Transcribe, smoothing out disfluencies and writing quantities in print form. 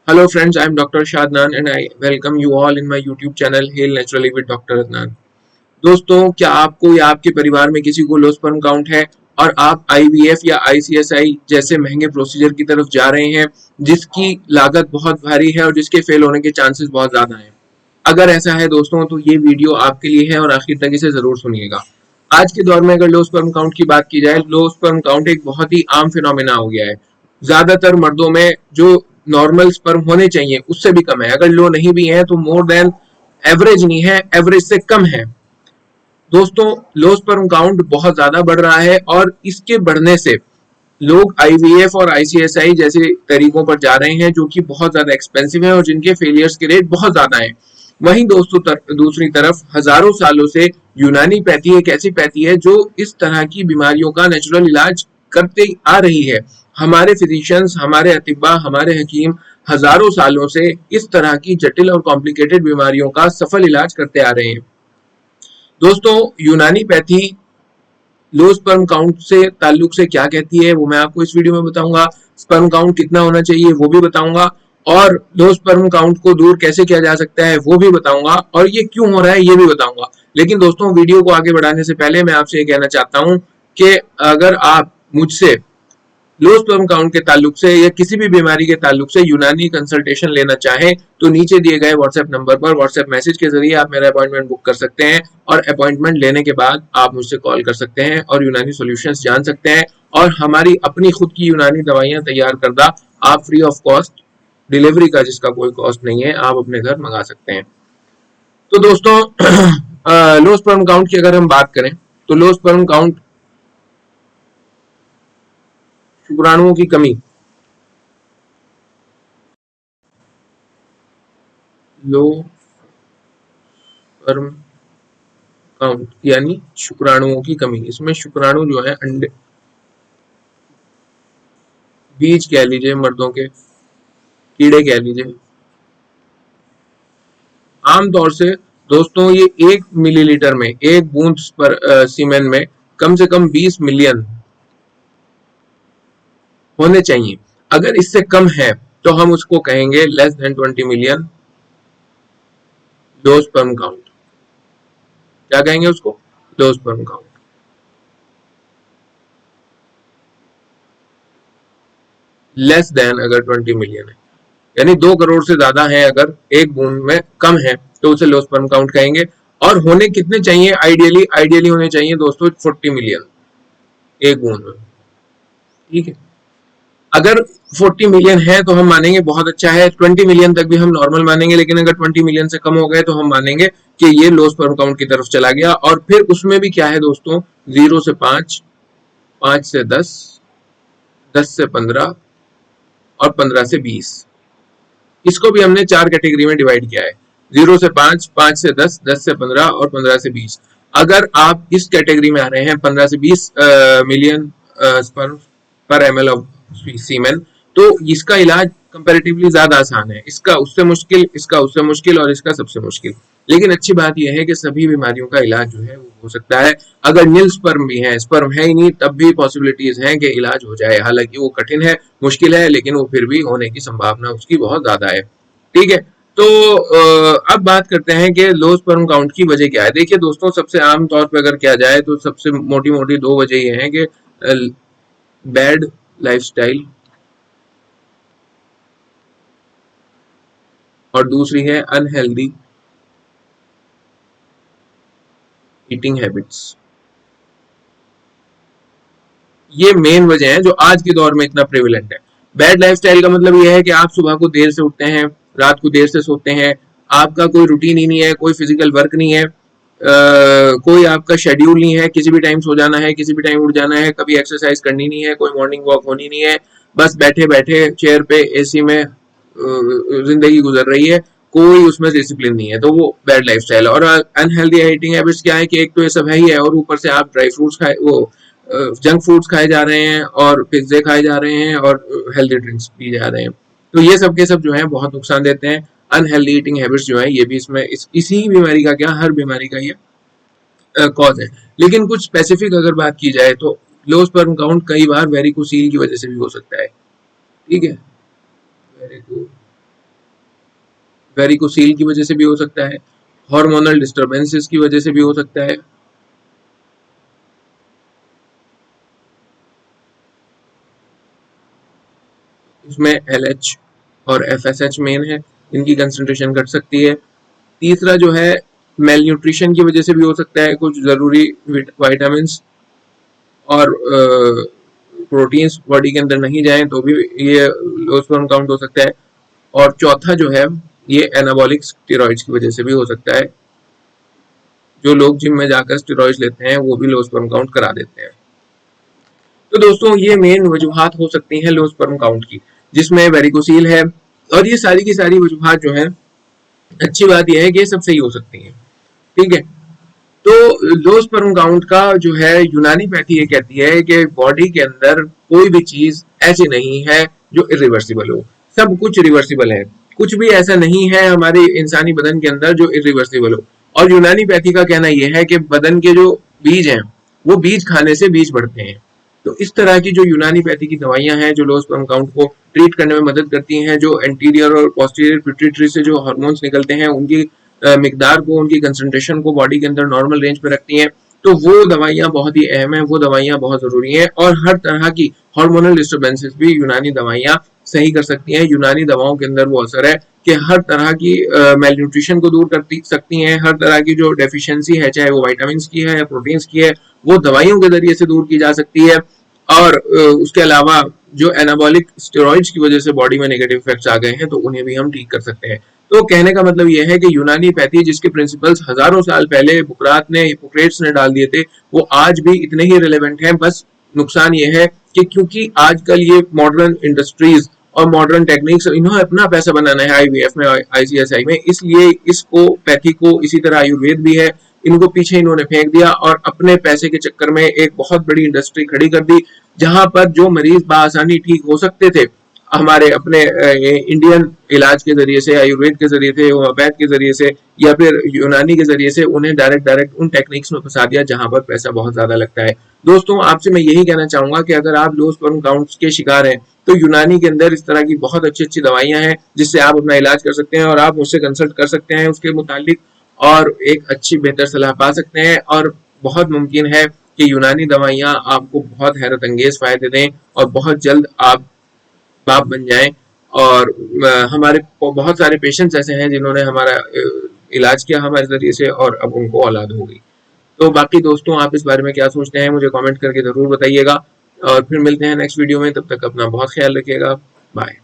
Hello friends, I am Dr. Shadnan and I welcome you all in my YouTube channel Heal Naturally with Dr. Adnan। दोस्तों, क्या आपको या आपके परिवार में किसी को लो स्पर्म काउंट है और आप IVF या ICSI जैसे महंगे प्रोसीजर की तरफ जा रहे हैं जिसकी लागत बहुत भारी है और जिसके फेल होने के चांसेस बहुत ज्यादा हैं? अगर ऐसा है दोस्तों तो ये वीडियो आपके लिए है और आखिर तक इसे जरूर सुनिएगा। आज के दौर में अगर लो स्पर्म काउंट की बात की जाए, लो स्पर्म काउंट एक बहुत ही आम फिनोमेना हो गया है। ज्यादातर मर्दों में जो नॉर्मल स्पर्म होने चाहिए उससे भी कम है, अगर लो नहीं भी है तो मोर देन एवरेज नहीं है, एवरेज से कम है। दोस्तों, लो स्पर्म काउंट बहुत ज्यादा बढ़ रहा है और इसके बढ़ने से लोग IVF और ICSI जैसे तरीकों पर जा रहे हैं जो कि बहुत ज्यादा एक्सपेंसिव है और जिनके फेलियर्स के रेट बहुत ज्यादा हैं। वहीं दोस्तों दूसरी तरफ हजारों सालों से यूनानी पैथी एक ऐसी पैथी है जो इस तरह की बीमारियों का नेचुरल इलाज करते आ रही है। हमारे फिजिशियंस, हमारे अतिब्बा, हमारे हकीम हजारों सालों से इस तरह की जटिल और कॉम्प्लिकेटेड बीमारियों का सफल इलाज करते आ रहे हैं। दोस्तों, यूनानी पैथी लो स्पर्म काउंट से ताल्लुक से क्या कहती है वो मैं आपको इस वीडियो में बताऊंगा। स्पर्म काउंट कितना होना चाहिए वो भी बताऊंगा और लो स्पर्म काउंट को दूर कैसे किया जा सकता है वो भी बताऊंगा और ये क्यों हो रहा है ये भी बताऊंगा। लेकिन दोस्तों, वीडियो को आगे बढ़ाने से पहले मैं आपसे ये कहना चाहता हूं कि अगर आप मुझसे लो स्पर्म काउंट के ताल्लुक से या किसी भी बीमारी के ताल्लुक से यूनानी कंसल्टेशन लेना चाहें तो नीचे दिए गए व्हाट्सएप नंबर पर व्हाट्सएप मैसेज के जरिए आप मेरा अपॉइंटमेंट बुक कर सकते हैं और अपॉइंटमेंट लेने के बाद आप मुझसे कॉल कर सकते हैं और यूनानी सॉल्यूशंस जान सकते हैं और हमारी अपनी खुद की यूनानी दवाइयां तैयार करदा आप फ्री ऑफ कॉस्ट, डिलीवरी का जिसका कोई कॉस्ट नहीं है, आप अपने घर मंगा सकते हैं। तो दोस्तों, लो स्पर्म काउंट की अगर हम बात करें तो लो स्पर्म काउंट शुक्राणुओं की कमी, लो स्पर्म काउंट यानी शुक्राणुओं की कमी। इसमें शुक्राणु जो है अंडे, बीज कह लीजिए, मर्दों के कीड़े कह लीजिए। आमतौर से दोस्तों ये 1 मिलीलीटर में, एक बूंद पर सीमेन में कम से कम 20 मिलियन होने चाहिए। अगर इससे कम है तो हम उसको कहेंगे less than 20 million low sperm count. क्या कहेंगे उसको? Low sperm count. Less than अगर 20 मिलियन है यानी 2 करोड़ से ज्यादा है, अगर एक बूंद में कम है तो उसे लो स्पर्म काउंट कहेंगे। और होने कितने चाहिए? आइडियली होने चाहिए दोस्तों 40 मिलियन एक बूंद में। ठीक है, अगर 40 मिलियन है तो हम मानेंगे बहुत अच्छा है, 20 मिलियन तक भी हम नॉर्मल मानेंगे, लेकिन अगर 20 मिलियन से कम हो गए तो हम मानेंगे कि ये लो स्पर्म काउंट की तरफ चला गया। और फिर उसमें भी क्या है दोस्तों, 0 से 5, 5 से 10, 10 से 15 और 15 से 20। इसको भी हमने 4 कैटेगरी में डिवाइड किया है, 0 से 5, 5 से 10, 10 से 15 और 15 से 20। अगर आप इस कैटेगरी में आ रहे हैं 15 से 20 मिलियन स्पर्म पर ml ऑफ सीमेन, तो इसका इलाज कंपैरेटिवली ज्यादा आसान है। इसका उससे मुश्किल, इसका उससे मुश्किल और इसका सबसे मुश्किल। लेकिन अच्छी बात यह है कि सभी बीमारियों का इलाज जो है वो हो सकता है। अगर नील स्पर्म भी है, स्पर्म है ही नहीं, तब भी पॉसिबिलिटीज हैं कि इलाज हो जाए। हालांकि वो कठिन है, मुश्किल है, लेकिन वो फिर भी होने की संभावना उसकी बहुत ज्यादा है। ठीक है, तो अब बात करते हैं कि लो स्पर्म काउंट की वजह क्या है। देखिए दोस्तों, सबसे आम तौर पर अगर किया जाए तो सबसे मोटी मोटी 2 वजह ये हैं कि बैड लाइफस्टाइल और दूसरी है अनहेल्दी ईटिंग हैबिट्स। ये मेन वजह है जो आज के दौर में इतना प्रेवलेंट है। बैड लाइफस्टाइल का मतलब यह है कि आप सुबह को देर से उठते हैं, रात को देर से सोते हैं, आपका कोई रूटीन ही नहीं है, कोई फिजिकल वर्क नहीं है, कोई आपका शेड्यूल नहीं है, किसी भी टाइम सो जाना है, किसी भी टाइम उठ जाना है, कभी एक्सरसाइज करनी नहीं है, कोई मॉर्निंग वॉक होनी नहीं है, बस बैठे बैठे चेयर पे एसी में जिंदगी गुजर रही है, कोई उसमें डिसिप्लिन नहीं है, तो वो बैड लाइफस्टाइल है। और अनहेल्दी ईटिंग हैबिट्स क्या है कि एक तो ये सब है ही है और ऊपर से आप ड्राई फ्रूट्स खाए, वो जंक फूड्स खाए जा रहे हैं और पिज्जे खाए जा रहे हैं और हेल्दी ड्रिंक्स पी जा रहे हैं। तो ये सब के सब जो है बहुत नुकसान देते हैं। अनहेल्दी ईटिंग हैबिट्स जो है ये भी इसमें इसी बीमारी का, क्या हर बीमारी का ये कॉज है। लेकिन कुछ स्पेसिफिक अगर बात की जाए तो लो स्पर्म काउंट कई बार वेरिकोसील की वजह से भी हो सकता है। ठीक है, वेरिको वेरिकोसील की वजह से भी हो सकता है, हार्मोनल डिस्टर्बेंसेस की वजह से भी हो सकता है। इसमें LH और FSH मेन है, इनकी कंसंट्रेशन घट सकती है। तीसरा जो है मेल न्यूट्रिशन की वजह से भी हो सकता है, कुछ जरूरी विटामिन और प्रोटीन्स बॉडी के अंदर नहीं जाएं तो भी ये लो स्पर्म काउंट हो सकता है। और चौथा जो है ये एनाबॉलिक स्टेरॉइड्स की वजह से भी हो सकता है। जो लोग जिम में जाकर स्टेरॉइड्स लेते हैं वो भी लो स्पर्म काउंट करा देते हैं। तो दोस्तों ये मेन वजूहात हो सकती हैं लो स्पर्म काउंट की, जिसमें वेरिकोसील है। और ये सारी की सारी वजूहात जो है, अच्छी बात यह है कि ये सब सही हो सकती हैं, ठीक है। तो लो स्पर्म काउंट का जो है यूनानी पैथी ये कहती है कि बॉडी के अंदर कोई भी चीज ऐसी नहीं है जो इरिवर्सिबल हो, सब कुछ रिवर्सिबल है। कुछ भी ऐसा नहीं है हमारे इंसानी बदन के अंदर जो इरिवर्सिबल हो। और यूनानी पैथी का कहना यह है कि बदन के जो बीज हैं वो बीज खाने से बीज बढ़ते हैं। तो इस तरह की जो यूनानी पैथी की दवाइयां हैं जो लो स्पर्म काउंट को ट्रीट करने में मदद करती हैं, जो एंटीरियर और पोस्टीरियर पिट्यूटरी से जो हार्मोन्स निकलते हैं उनकी मिकदार को, उनकी कंसंट्रेशन को बॉडी के अंदर नॉर्मल रेंज पे रखती हैं, तो वो दवाइयां बहुत ही अहम है, वो दवाइयां बहुत जरूरी हैं। और हर तरह की हार्मोनल डिस्टर्बेंसेस भी यूनानी दवाइयां सही कर सकती हैं। यूनानी दवाओं के अंदर वो असर है कि हर तरह की मेल न्यूट्रिशन को दूर कर सकती हैं, हर तरह की जो डेफिशिएंसी है, चाहे वो विटामिन की है या प्रोटीन्स की है, वो दवाइयों के जरिए से दूर की जा सकती है। और उसके अलावा जो एनाबॉलिक स्टेरॉइड्स की वजह से बॉडी में नेगेटिव इफेक्ट्स आ गए हैं तो उन्हें भी हम ठीक कर सकते हैं। तो कहने का मतलब यह है कि यूनानी पैथी जिसके प्रिंसिपल्स हजारों साल पहले हिप्पोक्रेट्स ने डाल दिए थे, वो आज भी इतने ही रिलेवेंट हैं। बस नुकसान ये है कि क्योंकि आजकल ये मॉडर्न इंडस्ट्रीज और मॉडर्न टेक्निक्स, इन्होंने अपना पैसा बनाना है IVF में, ICSI में, इसलिए इसको पैथी को, इसी तरह आयुर्वेद भी है, इनको पीछे इन्होंने फेंक दिया और अपने पैसे के चक्कर में एक बहुत बड़ी इंडस्ट्री खड़ी कर दी, जहां पर जो मरीज बासानी ठीक हो सकते थे हमारे अपने इंडियन इलाज के जरिए से, आयुर्वेद के जरिए से, होम्योपैथ के जरिए से या फिर यूनानी के जरिए से, उन्हें डायरेक्ट उन टेक्निक्स में फंसा दिया जहां पर पैसा बहुत ज्यादा लगता है। दोस्तों आपसे मैं यही कहना चाहूंगा कि अगर आप लो स्पर्म काउंट्स के शिकार हैं तो यूनानी के अंदर इस तरह की बहुत अच्छी अच्छी दवाइयां हैं जिससे आप अपना इलाज कर सकते हैं और आप मुझसे कंसल्ट कर सकते हैं उसके मुतालिक और एक अच्छी बेहतर सलाह पा सकते हैं। और बहुत मुमकिन है कि यूनानी दवाइयां आपको बहुत हैरत अंगेज फायदे दें और बहुत जल्द आप बाप बन जाएं। और हमारे बहुत सारे पेशेंट्स ऐसे हैं जिन्होंने हमारा इलाज किया हमारे जरिए से और अब उनको औलाद हो गई। तो बाकी दोस्तों आप इस बारे में क्या सोचते हैं मुझे कमेंट करके जरूर बताइएगा और फिर मिलते हैं नेक्स्ट वीडियो में। तब तक अपना बहुत ख्याल रखिएगा। बाय।